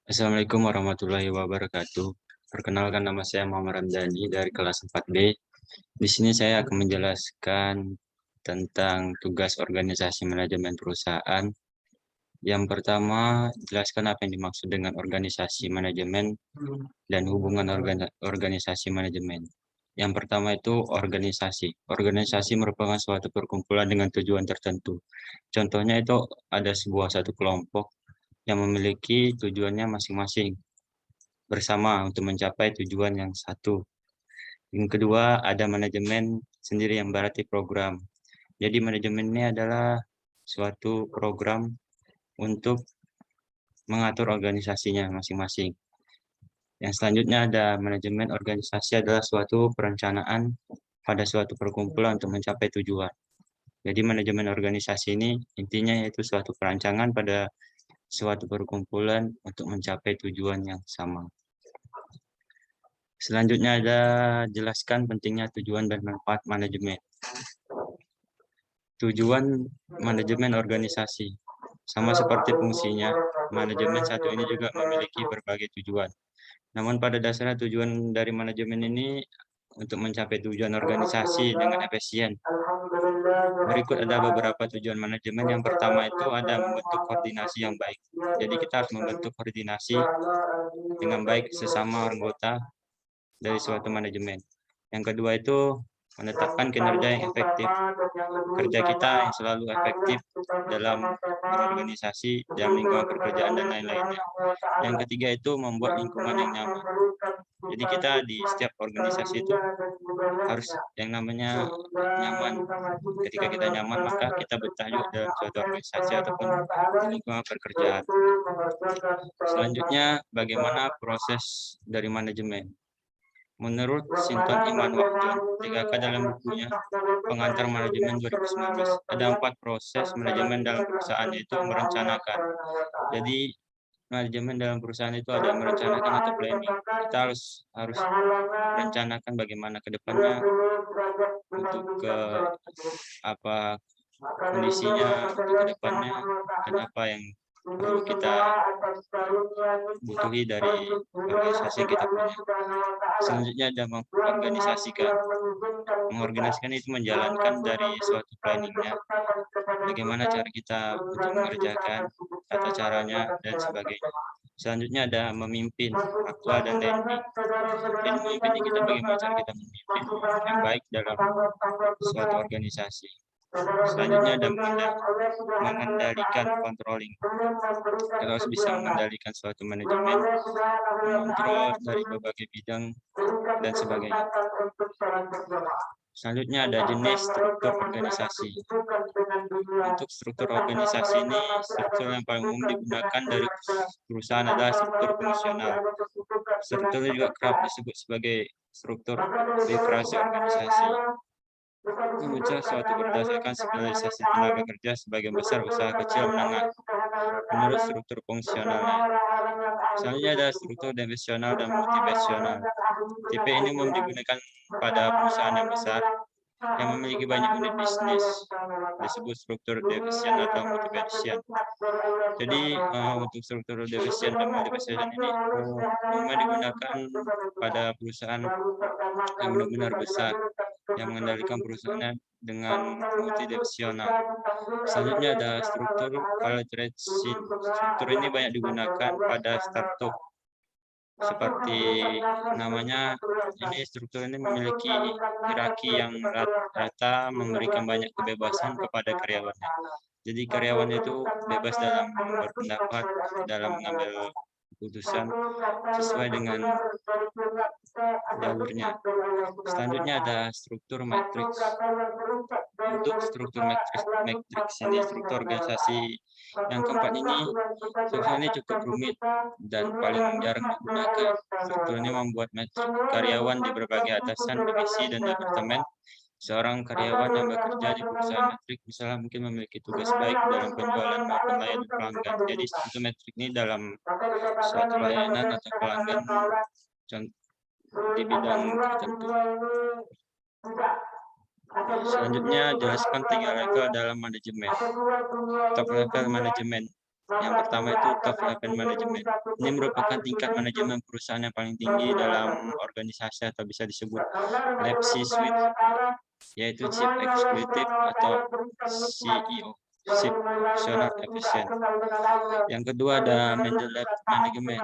Assalamualaikum warahmatullahi wabarakatuh. Perkenalkan, nama saya Muhammad Ramdhani dari kelas 4B. Di sini saya akan menjelaskan tentang tugas organisasi manajemen perusahaan. Yang pertama, jelaskan apa yang dimaksud dengan organisasi manajemen dan hubungan organisasi manajemen. Yang pertama itu organisasi. Organisasi merupakan suatu perkumpulan dengan tujuan tertentu. Contohnya itu ada satu kelompok yang memiliki tujuannya masing-masing bersama untuk mencapai tujuan yang satu. Yang kedua, ada manajemen sendiri yang berarti program. Jadi manajemen ini adalah suatu program untuk mengatur organisasinya masing-masing. Yang selanjutnya ada manajemen organisasi adalah suatu perencanaan pada suatu perkumpulan untuk mencapai tujuan. Jadi manajemen organisasi ini intinya yaitu suatu perancangan pada suatu perkumpulan untuk mencapai tujuan yang sama. Selanjutnya ada jelaskan pentingnya tujuan dan manfaat manajemen. Tujuan manajemen organisasi sama seperti fungsinya, manajemen satu ini juga memiliki berbagai tujuan. Namun pada dasarnya tujuan dari manajemen ini untuk mencapai tujuan organisasi dengan efisien. Berikut ada beberapa tujuan manajemen. Yang pertama itu ada membentuk koordinasi yang baik. Jadi kita harus membentuk koordinasi dengan baik sesama anggota dari suatu manajemen. Yang kedua itu menetapkan kinerja yang efektif. Kerja kita yang selalu efektif dalam berorganisasi, dalam lingkungan pekerjaan, dan lain-lainnya. Yang ketiga itu membuat lingkungan yang nyaman. Jadi kita di setiap organisasi itu harus yang namanya nyaman. Ketika kita nyaman, maka kita betah juga dalam suatu organisasi ataupun di lingkungan pekerjaan. Selanjutnya, bagaimana proses dari manajemen? Menurut Sinton Imanwarjon, 3K dalam bukunya Pengantar Manajemen 2019, ada 4 proses manajemen dalam perusahaan, yaitu merencanakan. Jadi manajemen dalam perusahaan itu ada merencanakan atau planning. Kita harus merencanakan bagaimana ke depannya untuk ke apa kondisinya untuk ke depannya dan apa yang perlu kita butuhi dari organisasi yang kita punya. Selanjutnya ada mengorganisasikan. Mengorganisasikan itu menjalankan dari suatu planningnya, bagaimana cara kita untuk mengerjakan, tata caranya, dan sebagainya. Selanjutnya ada memimpin, aktua, dan DNI. Jadi memimpin ini kita bagaimana cara kita memimpin yang baik dalam suatu organisasi. Selanjutnya ada mengendalikan controlling. Kita harus bisa mengendalikan suatu manajemen, mengontrol dari berbagai bidang, dan sebagainya. Selanjutnya ada jenis struktur organisasi. Untuk struktur organisasi ini, struktur yang paling umum digunakan dari perusahaan adalah struktur fungsional. Struktur ini juga kerap disebut sebagai struktur birokrasi organisasi. Muncul suatu berdasarkan spesialisasi tenaga kerja, sebagian besar usaha kecil menengah menurut struktur fungsionalnya. Selanjutnya ada struktur divisional dan multidivisional. Tipe ini umum digunakan pada perusahaan yang besar yang memiliki banyak unit bisnis, disebut struktur division atau multidivision. Jadi untuk struktur division dan multidivision ini umumnya digunakan pada perusahaan yang benar-benar besar yang mengendalikan perusahaannya dengan multidivisional. Selanjutnya ada struktur collaboration. Struktur ini banyak digunakan pada startup. Seperti namanya, ini struktur ini memiliki hierarki yang rata memberikan banyak kebebasan kepada karyawannya. Jadi karyawan itu bebas dalam berpendapat, dalam mengambil keputusan sesuai dengan jalurnya. Selanjutnya ada struktur matriks. Untuk struktur matriks ini struktur organisasi yang keempat ini, struktur ini cukup rumit dan paling jarang digunakan. Struktur ini membuat matriks karyawan di berbagai atasan, divisi, dan departemen. Seorang karyawan yang bekerja di perusahaan metrik misalnya mungkin memiliki tugas baik dalam penjualan maupun layanan pelanggan. Jadi struktur metrik ini dalam suatu layanan atau pelanggan di bidang tertentu. Selanjutnya jelaskan 3 level dalam manajemen. Top level manajemen. Yang pertama itu top level management. Ini merupakan tingkat manajemen perusahaan yang paling tinggi dalam organisasi atau bisa disebut lab C-suite, yaitu Chief Executive atau CEO, Chief Operational Officer. Yang kedua ada Middle Lab Management.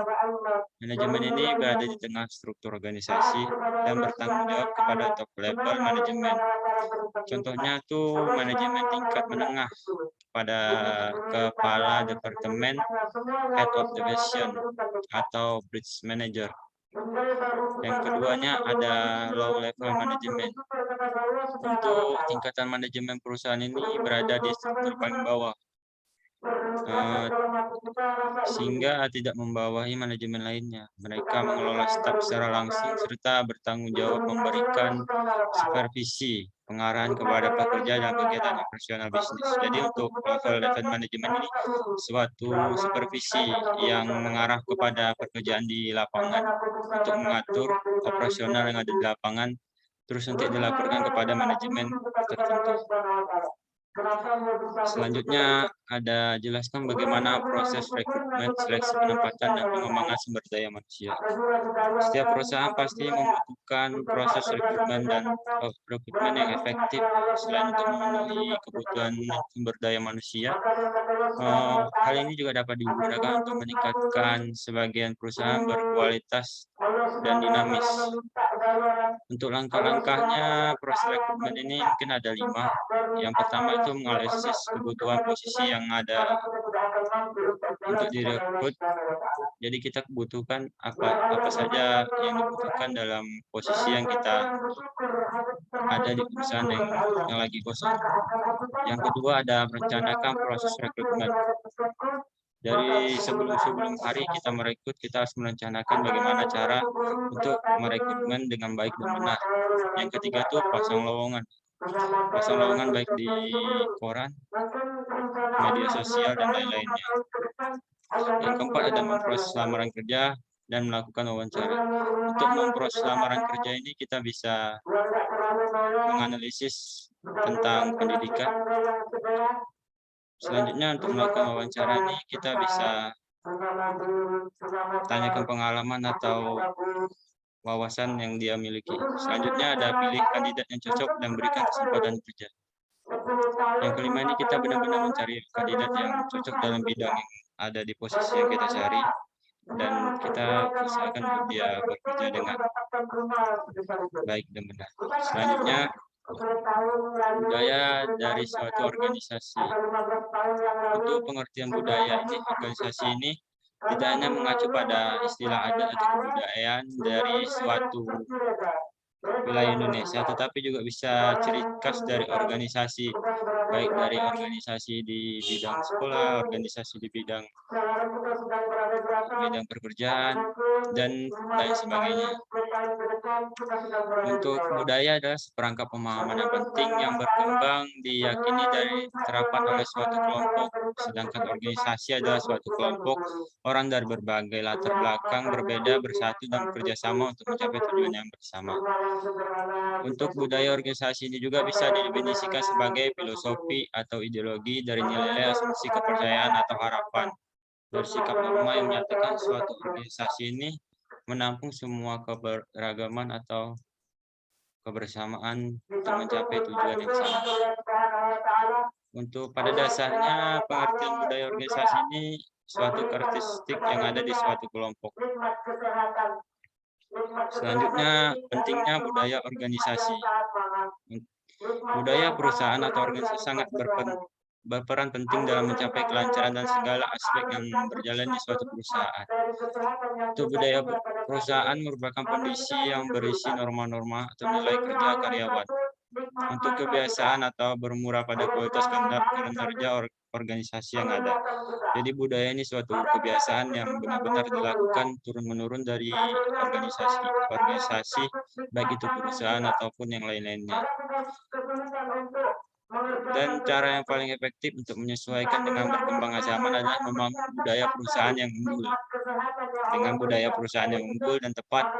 Manajemen ini berada di tengah struktur organisasi dan bertanggung jawab kepada top level manajemen. Contohnya tuh manajemen tingkat menengah pada kepala departemen, head of division, atau bridge manager. Yang keduanya ada low level management. Untuk tingkatan manajemen perusahaan ini berada di struktur paling bawah, sehingga tidak membawahi manajemen lainnya. Mereka mengelola staf secara langsung serta bertanggung jawab memberikan supervisi, pengarahan kepada pekerja dalam kegiatan operasional bisnis. Jadi untuk level manajemen ini suatu supervisi yang mengarah kepada pekerjaan di lapangan untuk mengatur operasional yang ada di lapangan, terus nanti dilaporkan kepada manajemen tertentu. Selanjutnya ada jelaskan bagaimana proses rekrutmen, seleksi penempatan, dan pengembangan sumber daya manusia. Setiap perusahaan pasti membutuhkan proses rekrutmen yang efektif. Selain untuk memenuhi kebutuhan sumber daya manusia, hal ini juga dapat digunakan untuk meningkatkan sebagian perusahaan berkualitas dan dinamis. Untuk langkah-langkahnya proses rekrutmen ini mungkin ada 5. Yang pertama itu menganalisis kebutuhan posisi yang ada untuk direkrut. Jadi kita butuhkan apa saja yang dibutuhkan dalam posisi yang kita ada di perusahaan yang lagi kosong. Yang kedua ada merencanakan proses rekrutmen. Dari sebelum hari kita merekrut, kita harus merencanakan bagaimana cara untuk merekrutmen dengan baik dan benar. Yang ketiga itu pasang lowongan. Pasang lowongan baik di koran, media sosial, dan lain-lainnya. Yang keempat ada memproses lamaran kerja dan melakukan wawancara. Untuk memproses lamaran kerja ini kita bisa menganalisis tentang pendidikan. Selanjutnya untuk melakukan wawancara ini kita bisa tanyakan pengalaman atau wawasan yang dia miliki. Selanjutnya ada pilih kandidat yang cocok dan berikan kesempatan kerja. Yang kelima ini kita benar-benar mencari kandidat yang cocok dalam bidang yang ada di posisi yang kita cari, dan kita usahakan untuk dia bekerja dengan baik dan benar. Selanjutnya budaya dari suatu organisasi. Untuk pengertian budaya ini, organisasi ini tidak hanya mengacu pada istilah adat atau kebudayaan dari suatu wilayah Indonesia, tetapi juga bisa ciri khas dari organisasi, baik dari organisasi di bidang sekolah, organisasi di bidang pekerjaan, dan lain sebagainya. Untuk budaya adalah seperangkat pemahaman yang penting yang berkembang diyakini dari terapan oleh suatu kelompok, sedangkan organisasi adalah suatu kelompok orang dari berbagai latar belakang berbeda bersatu dan bekerja sama untuk mencapai tujuan yang bersama. Untuk budaya organisasi ini juga bisa didefinisikan sebagai filosofi atau ideologi dari nilai-nilai asumsi kepercayaan atau harapan. Bersikap norma yang menyatakan suatu organisasi ini menampung semua keberagaman atau kebersamaan untuk mencapai tujuan yang sama. Untuk pada dasarnya pengertian budaya organisasi ini suatu karakteristik yang ada di suatu kelompok. Selanjutnya, pentingnya budaya organisasi. Budaya perusahaan atau organisasi sangat berperan penting dalam mencapai kelancaran dan segala aspek yang berjalan di suatu perusahaan. Untuk budaya perusahaan merupakan kondisi yang berisi norma-norma atau nilai kerja karyawan. Untuk kebiasaan atau bermurah pada kualitas kinerja organisasi yang ada. Jadi budaya ini suatu kebiasaan yang benar-benar dilakukan turun-menurun dari organisasi, baik itu perusahaan ataupun yang lain-lainnya. Dan cara yang paling efektif untuk menyesuaikan dengan berkembangnya zaman adalah membangun budaya perusahaan yang unggul. Dengan budaya perusahaan yang unggul dan tepat,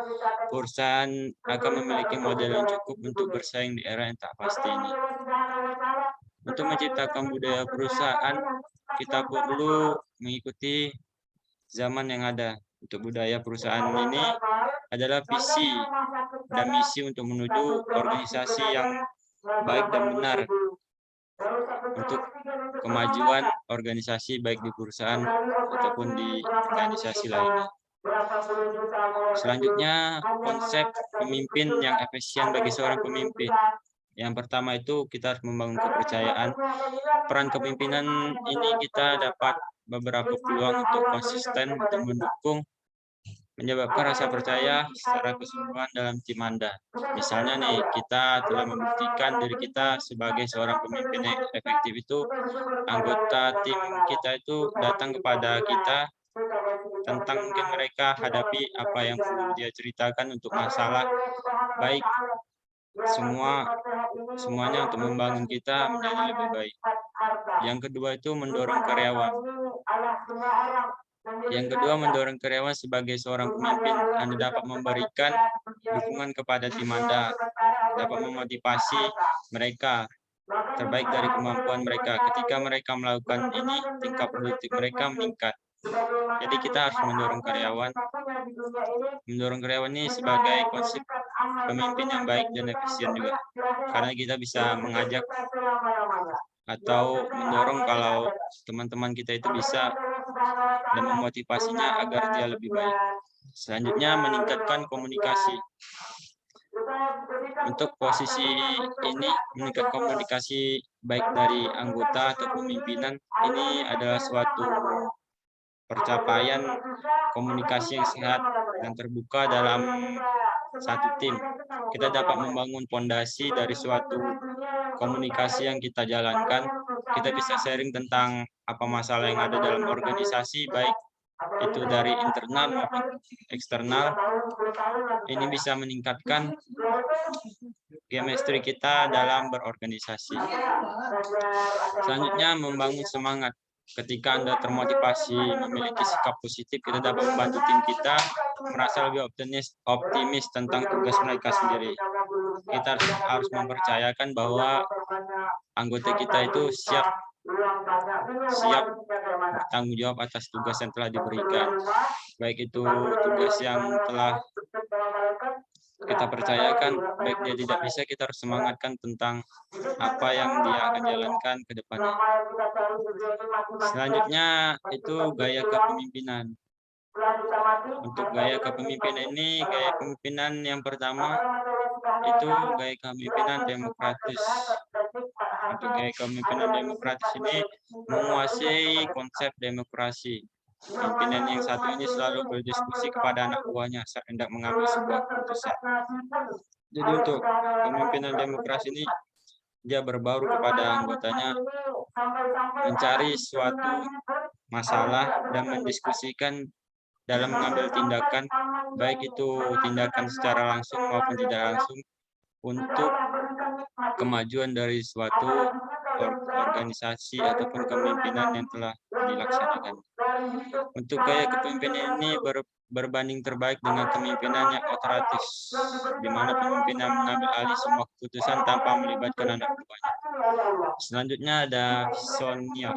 perusahaan akan memiliki modal yang cukup untuk bersaing di era yang tak pasti ini. Untuk menciptakan budaya perusahaan, kita perlu mengikuti zaman yang ada. Untuk budaya perusahaan ini adalah visi dan misi untuk menuju organisasi yang baik dan benar untuk kemajuan organisasi baik di perusahaan ataupun di organisasi lainnya. Selanjutnya, konsep pemimpin yang efisien bagi seorang pemimpin. Yang pertama itu kita harus membangun kepercayaan. Peran kepemimpinan ini kita dapat beberapa peluang untuk konsisten dan mendukung, menyebabkan rasa percaya secara keseluruhan dalam tim Anda. Misalnya nih, kita telah membuktikan diri kita sebagai seorang pemimpin yang efektif itu, anggota tim kita itu datang kepada kita tentang mungkin mereka hadapi apa yang perlu dia ceritakan untuk masalah, baik semuanya untuk membangun kita menjadi lebih baik. Yang kedua itu mendorong karyawan. Yang kedua, mendorong karyawan sebagai seorang pemimpin, Anda dapat memberikan dukungan kepada tim Anda, dapat memotivasi mereka terbaik dari kemampuan mereka. Ketika mereka melakukan ini, tingkat produktif mereka meningkat. Jadi kita harus mendorong karyawan. Mendorong karyawan ini sebagai konsep pemimpin yang baik dan efisien juga. Karena kita bisa mengajak atau mendorong kalau teman-teman kita itu bisa dan memotivasinya agar dia lebih baik. Selanjutnya, meningkatkan komunikasi. Untuk posisi ini, meningkatkan komunikasi baik dari anggota atau pemimpinan, ini adalah suatu percapaian komunikasi yang sehat dan terbuka dalam satu tim. Kita dapat membangun fondasi dari suatu komunikasi yang kita jalankan. Kita bisa sharing tentang apa masalah yang ada dalam organisasi, baik itu dari internal maupun eksternal. Ini bisa meningkatkan chemistry kita dalam berorganisasi. Selanjutnya, membangun semangat. Ketika Anda termotivasi memiliki sikap positif, kita dapat membantu tim kita merasa lebih optimis tentang tugas mereka sendiri. Kita harus mempercayakan bahwa anggota kita itu siap bertanggung jawab atas tugas yang telah diberikan. Baik itu tugas yang telah kita percayakan, baik dia tidak bisa, kita harus semangatkan tentang apa yang dia akan jalankan ke depannya. Selanjutnya itu gaya kepemimpinan. Untuk gaya kepemimpinan ini, gaya kepemimpinan yang pertama itu gaya kepemimpinan demokratis. Untuk gaya kepemimpinan demokratis ini menguasai konsep demokrasi. Pimpinan yang satu ini selalu berdiskusi kepada anak buahnya saat hendak mengambil sebuah keputusan. Jadi untuk pemimpinan demokrasi ini, dia berbaur kepada anggotanya, mencari suatu masalah dan mendiskusikan dalam mengambil tindakan, baik itu tindakan secara langsung maupun tidak langsung, untuk kemajuan dari suatu organisasi ataupun kepemimpinan yang telah dilaksanakan. Untuk gaya kepemimpinan ini berbanding terbalik dengan kepemimpinan yang otoritaris, di mana pemimpinan mengambil alih semua keputusan tanpa melibatkan anak buahnya. Selanjutnya ada visioner.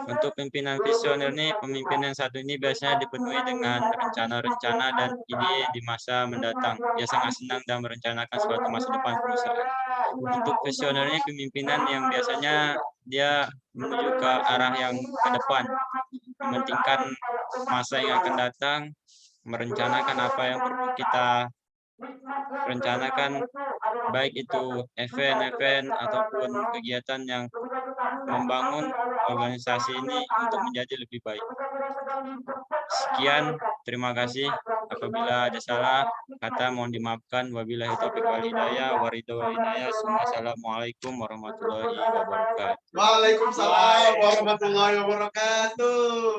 Untuk pimpinan visioner ini, pemimpinan satu ini biasanya dipenuhi dengan rencana-rencana dan ide di masa mendatang. Dia sangat senang dan merencanakan suatu masa depan perusahaan. Untuk visioner ini pemimpinan yang biasanya dia menuju ke arah yang ke depan, mementingkan masa yang akan datang, merencanakan apa yang perlu kita rencanakan, baik itu event-event ataupun kegiatan yang membangun organisasi ini untuk menjadi lebih baik. Sekian, terima kasih. Apabila ada salah kata mohon dimaafkan. Wabillahi taufiq wal hidayah. Wassalamualaikum warahmatullahi wabarakatuh. Waalaikumsalam warahmatullahi wabarakatuh.